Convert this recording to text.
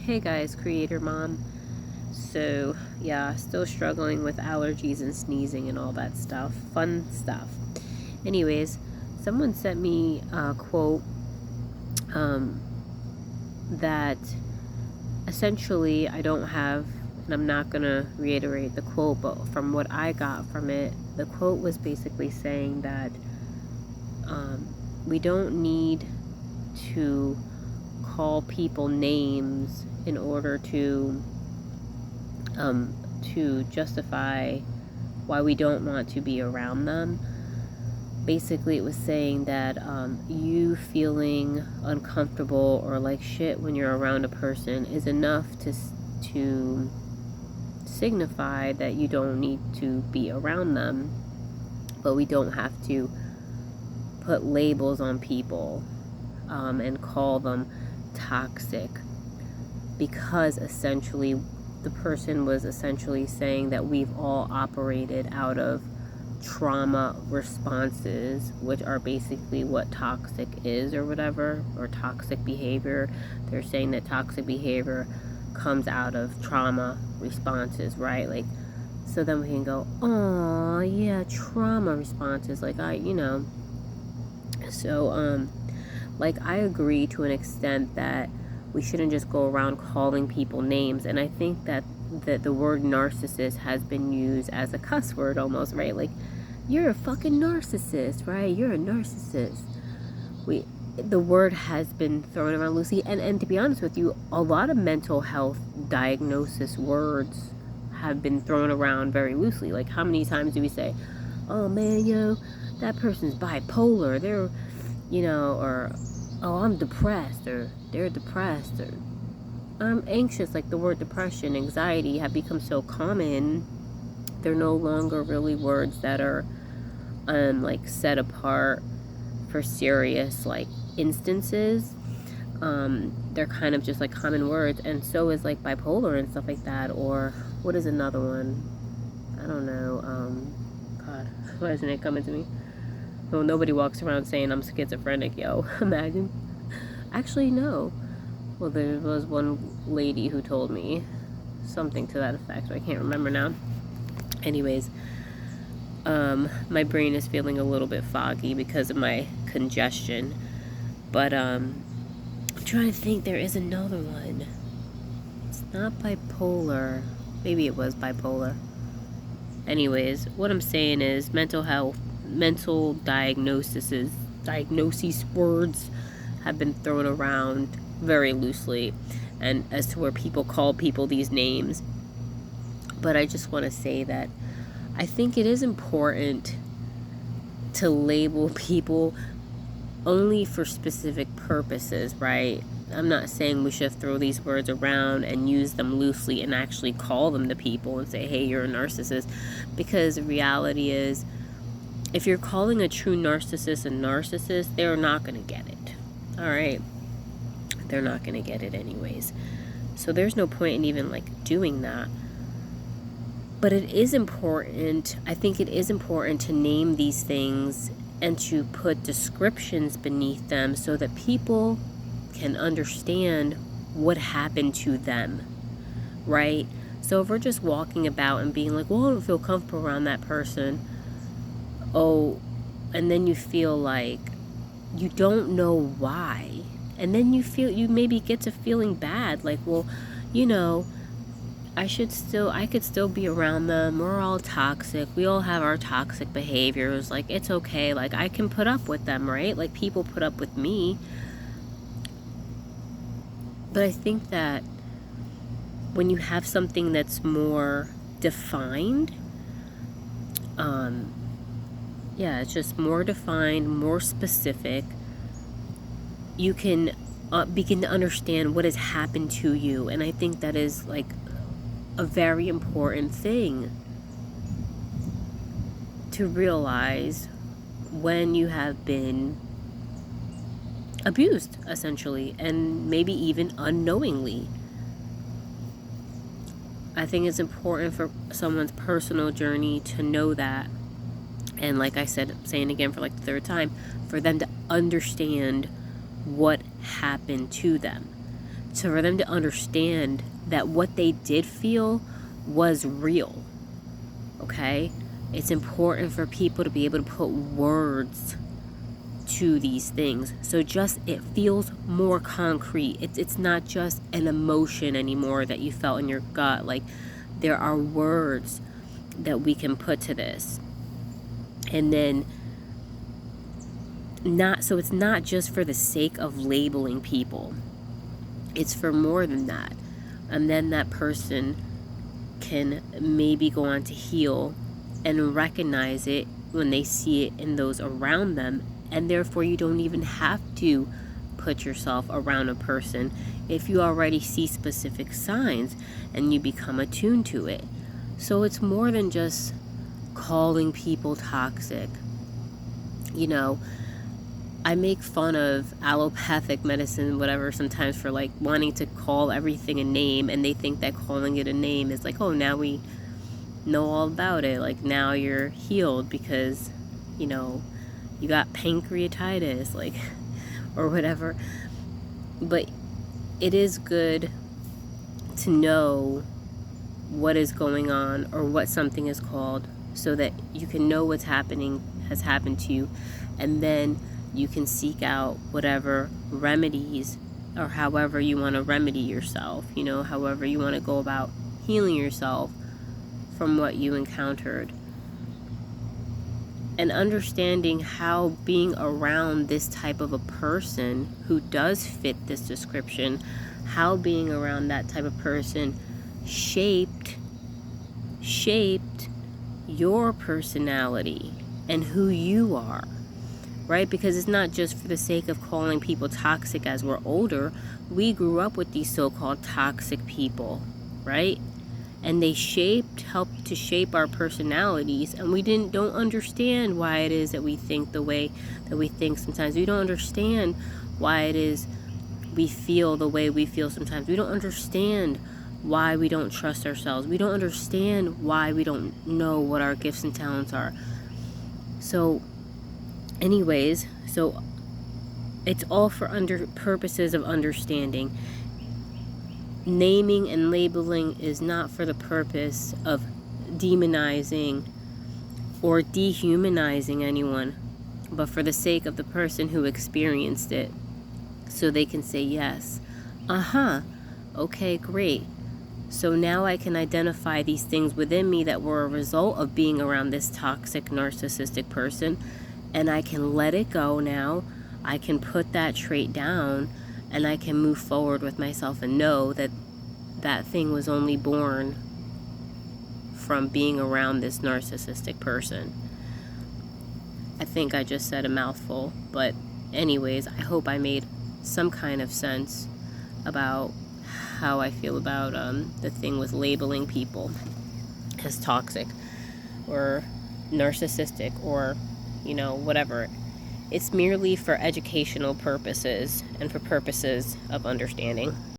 Hey guys, creator mom. So, yeah, still struggling with allergies and sneezing and all that stuff. Fun stuff. Anyways, someone sent me a quote that essentially I don't have, and I'm not going to reiterate the quote, but from what I got from it, the quote was basically saying that we don't need to call people names in order to justify why we don't want to be around them. Basically, it was saying that you feeling uncomfortable or like shit when you're around a person is enough to signify that you don't need to be around them, but we don't have to put labels on people and call them toxic, because essentially the person was essentially saying that we've all operated out of trauma responses, which are basically what toxic is or whatever, or toxic behavior. They're saying that toxic behavior comes out of trauma responses, right? Like, so then we can go, oh yeah, trauma responses, like so like I agree to an extent that we shouldn't just go around calling people names. And I think that the word narcissist has been used as a cuss word almost, right? Like, you're a fucking narcissist, right? You're a narcissist. The word has been thrown around loosely. And to be honest with you, a lot of mental health diagnosis words have been thrown around very loosely. Like, how many times do we say, oh man, that person's bipolar, they're, or, oh, I'm depressed, or they're depressed, or I'm anxious. Like, the word depression, anxiety have become so common, they're no longer really words that are like set apart for serious like instances. They're kind of just like common words, and so is like bipolar and stuff like that. Or what is another one? I don't know. God, why isn't it coming to me? Well, nobody walks around saying I'm schizophrenic, yo. Imagine. Actually, no. Well, there was one lady who told me something to that effect, but I can't remember now. Anyways, my brain is feeling a little bit foggy because of my congestion. But I'm trying to think, there is another one. It's not bipolar. Maybe it was bipolar. Anyways, what I'm saying is mental health, mental diagnoses words have been thrown around very loosely, and as to where people call people these names. But I just want to say that I think it is important to label people only for specific purposes, right? I'm not saying we should throw these words around and use them loosely and actually call them to people and say, hey, you're a narcissist. Because the reality is, if you're calling a true narcissist a narcissist, they're not going to get it. All right? They're not going to get it anyways. So there's no point in even like doing that. But it is important, I think it is important to name these things and to put descriptions beneath them so that people can understand what happened to them, right? So if we're just walking about and being like, well, I don't feel comfortable around that person, oh, and then you feel like you don't know why, and then you maybe get to feeling bad, like, well, I could still be around them. We're all toxic. We all have our toxic behaviors. Like, it's okay. Like, I can put up with them, right? Like, people put up with me. But I think that when you have something that's more defined, it's just more defined, more specific, you can begin to understand what has happened to you. And I think that is like a very important thing to realize when you have been abused, essentially, and maybe even unknowingly. I think it's important for someone's personal journey to know that. And like I said, saying again for like the third time, for them to understand what happened to them. So for them to understand that what they did feel was real, okay? It's important for people to be able to put words to these things. So just it feels more concrete. It's not just an emotion anymore that you felt in your gut. Like, there are words that we can put to this. And then it's not just for the sake of labeling people. It's for more than that. And then that person can maybe go on to heal and recognize it when they see it in those around them. And therefore, you don't even have to put yourself around a person if you already see specific signs and you become attuned to it. So it's more than just calling people toxic. You know, I make fun of allopathic medicine, whatever, sometimes for like wanting to call everything a name, and they think that calling it a name is like, oh, now we know all about it. Like, now you're healed because, you know, you got pancreatitis, like, or whatever. But it is good to know what is going on or what something is called, so that you can know what's has happened to you, and then you can seek out whatever remedies or however you want to remedy yourself, you know, however you want to go about healing yourself from what you encountered. And understanding how being around this type of a person who does fit this description, how being around that type of person shaped your personality and who you are, right? Because it's not just for the sake of calling people toxic as we're older. We grew up with these so-called toxic people, right? And they helped to shape our personalities, and we don't understand why it is that we think the way that we think sometimes. We don't understand why it is we feel the way we feel sometimes. We don't understand why we don't trust ourselves. We don't understand why we don't know what our gifts and talents are. So anyways, so it's all for purposes of understanding. Naming and labeling is not for the purpose of demonizing or dehumanizing anyone, but for the sake of the person who experienced it, so they can say, yes, okay, great. So now I can identify these things within me that were a result of being around this toxic, narcissistic person, and I can let it go now. I can put that trait down, and I can move forward with myself and know that that thing was only born from being around this narcissistic person. I think I just said a mouthful, but anyways, I hope I made some kind of sense about how I feel about the thing with labeling people as toxic or narcissistic or, you know, whatever. It's merely for educational purposes and for purposes of understanding.